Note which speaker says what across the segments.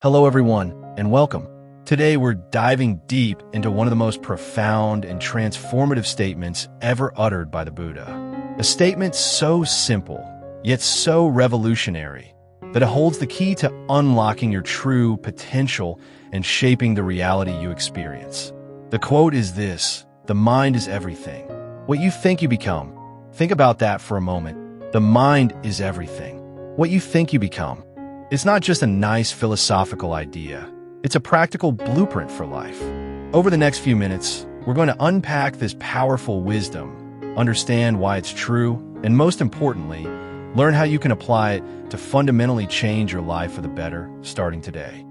Speaker 1: Hello, everyone, and welcome. Today, we're diving deep into one of the most profound and transformative statements ever uttered by the Buddha. A statement so simple, yet so revolutionary, that it holds the key to unlocking your true potential and shaping the reality you experience. The quote is this: "The mind is everything. What you think you become." Think about that for a moment. The mind is everything. What you think you become. It's not just a nice philosophical idea. It's a practical blueprint for life. Over the next few minutes, we're going to unpack this powerful wisdom, understand why it's true, and most importantly, learn how you can apply it to fundamentally change your life for the better, starting today.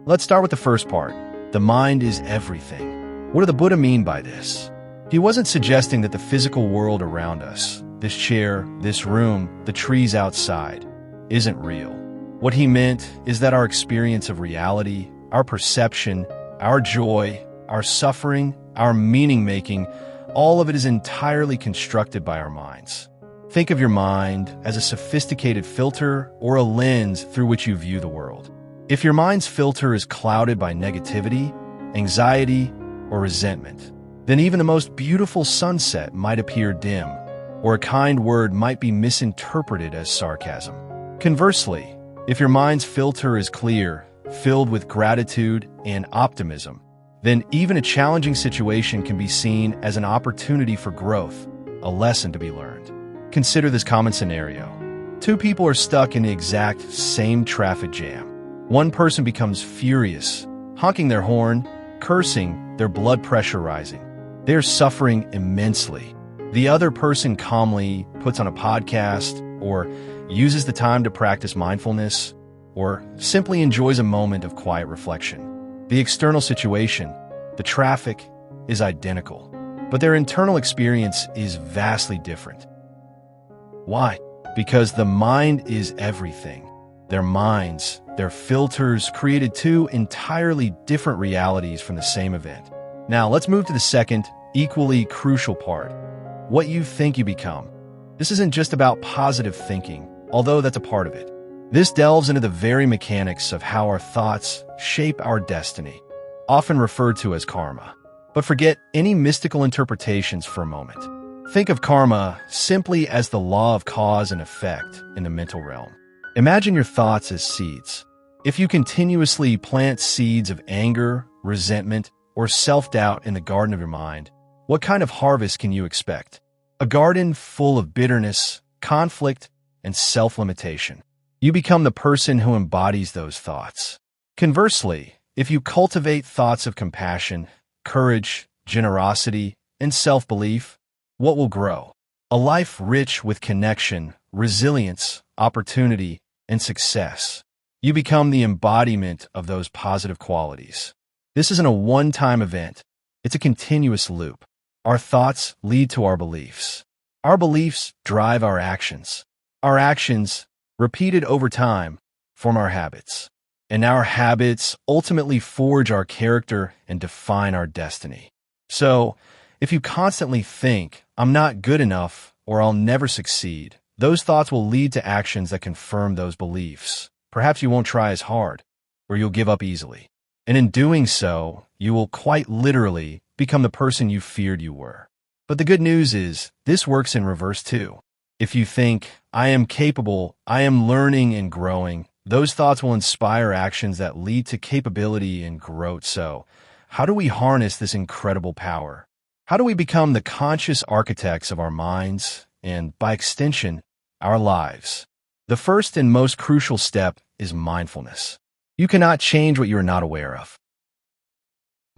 Speaker 1: Let's start with the first part. The mind is everything. What did the Buddha mean by this? He wasn't suggesting that the physical world around us, this chair, this room, the trees outside, isn't real. What he meant is that our experience of reality, our perception, our joy, our suffering, our meaning-making, all of it is entirely constructed by our minds. Think of your mind as a sophisticated filter or a lens through which you view the world. If your mind's filter is clouded by negativity, anxiety, or resentment, then even the most beautiful sunset might appear dim, or a kind word might be misinterpreted as sarcasm. Conversely, if your mind's filter is clear, filled with gratitude and optimism, then even a challenging situation can be seen as an opportunity for growth, a lesson to be learned. Consider this common scenario. Two people are stuck in the exact same traffic jam. One person becomes furious, honking their horn, cursing, their blood pressure rising. They are suffering immensely. The other person calmly puts on a podcast or uses the time to practice mindfulness, or simply enjoys a moment of quiet reflection. The external situation, the traffic, is identical, but their internal experience is vastly different. Why? Because the mind is everything. Their minds, their filters, created two entirely different realities from the same event. Now, let's move to the second, equally crucial part: what you think you become. This isn't just about positive thinking, although that's a part of it. This delves into the very mechanics of how our thoughts shape our destiny, often referred to as karma. But forget any mystical interpretations for a moment. Think of karma simply as the law of cause and effect in the mental realm. Imagine your thoughts as seeds. If you continuously plant seeds of anger, resentment, or self-doubt in the garden of your mind, what kind of harvest can you expect? A garden full of bitterness, conflict, and self-limitation. You become the person who embodies those thoughts. Conversely, if you cultivate thoughts of compassion, courage, generosity, and self-belief, what will grow? A life rich with connection, resilience, opportunity, and success. You become the embodiment of those positive qualities. This isn't a one-time event. It's a continuous loop. Our thoughts lead to our beliefs. Our beliefs drive our actions. Our actions, repeated over time, form our habits. And our habits ultimately forge our character and define our destiny. So, if you constantly think, "I'm not good enough," or "I'll never succeed," those thoughts will lead to actions that confirm those beliefs. Perhaps you won't try as hard, or you'll give up easily. And in doing so, you will quite literally become the person you feared you were. But the good news is, this works in reverse too. If you think, "I am capable, I am learning and growing," those thoughts will inspire actions that lead to capability and growth. So, how do we harness this incredible power? How do we become the conscious architects of our minds and, by extension, our lives? The first and most crucial step is mindfulness. You cannot change what you are not aware of.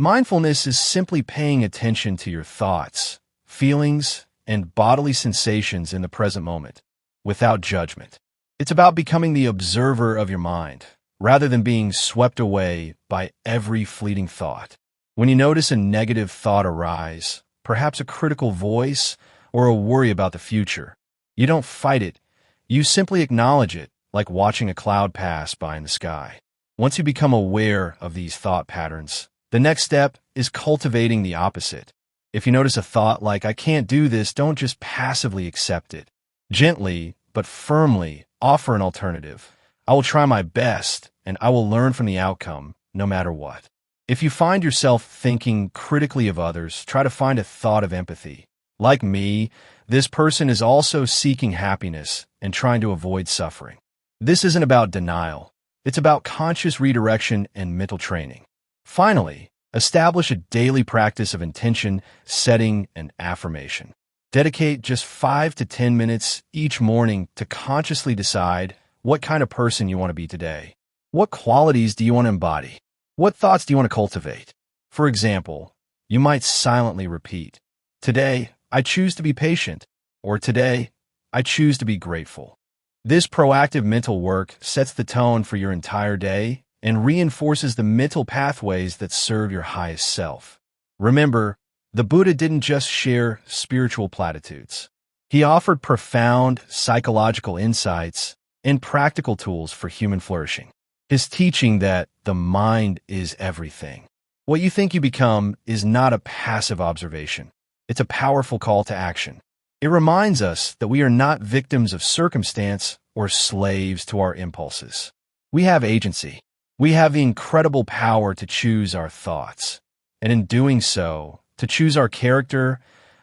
Speaker 1: Mindfulness is simply paying attention to your thoughts, feelings, and bodily sensations in the present moment, without judgment. It's about becoming the observer of your mind, rather than being swept away by every fleeting thought. When you notice a negative thought arise, perhaps a critical voice or a worry about the future, you don't fight it. You simply acknowledge it, like watching a cloud pass by in the sky. Once you become aware of these thought patterns, the next step is cultivating the opposite. If you notice a thought like, "I can't do this," don't just passively accept it. Gently, but firmly, offer an alternative. I will try my best, and I will learn from the outcome, no matter what. If you find yourself thinking critically of others, try to find a thought of empathy. Like me, this person is also seeking happiness and trying to avoid suffering. This isn't about denial. It's about conscious redirection and mental training. Finally, establish a daily practice of intention, setting, and affirmation. Dedicate just 5 to 10 minutes each morning to consciously decide what kind of person you want to be today. What qualities do you want to embody? What thoughts do you want to cultivate? For example, you might silently repeat, "Today, I choose to be patient," or "Today, I choose to be grateful." This proactive mental work sets the tone for your entire day and reinforces the mental pathways that serve your highest self. Remember, the Buddha didn't just share spiritual platitudes. He offered profound psychological insights and practical tools for human flourishing. His teaching that the mind is everything. What you think you become is not a passive observation. It's a powerful call to action. It reminds us that we are not victims of circumstance or slaves to our impulses. We have agency. We have the incredible power to choose our thoughts, and in doing so, to choose our character,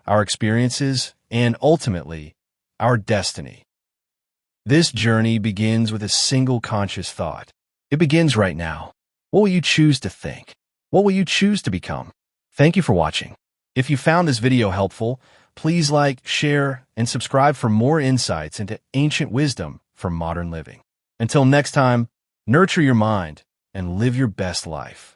Speaker 1: our experiences, and ultimately, our destiny. This journey begins with a single conscious thought. It begins right now. What will you choose to think? What will you choose to become? Thank you for watching. If you found this video helpful, please like, share, and subscribe for more insights into ancient wisdom for modern living. Until next time, nurture your mind and live your best life.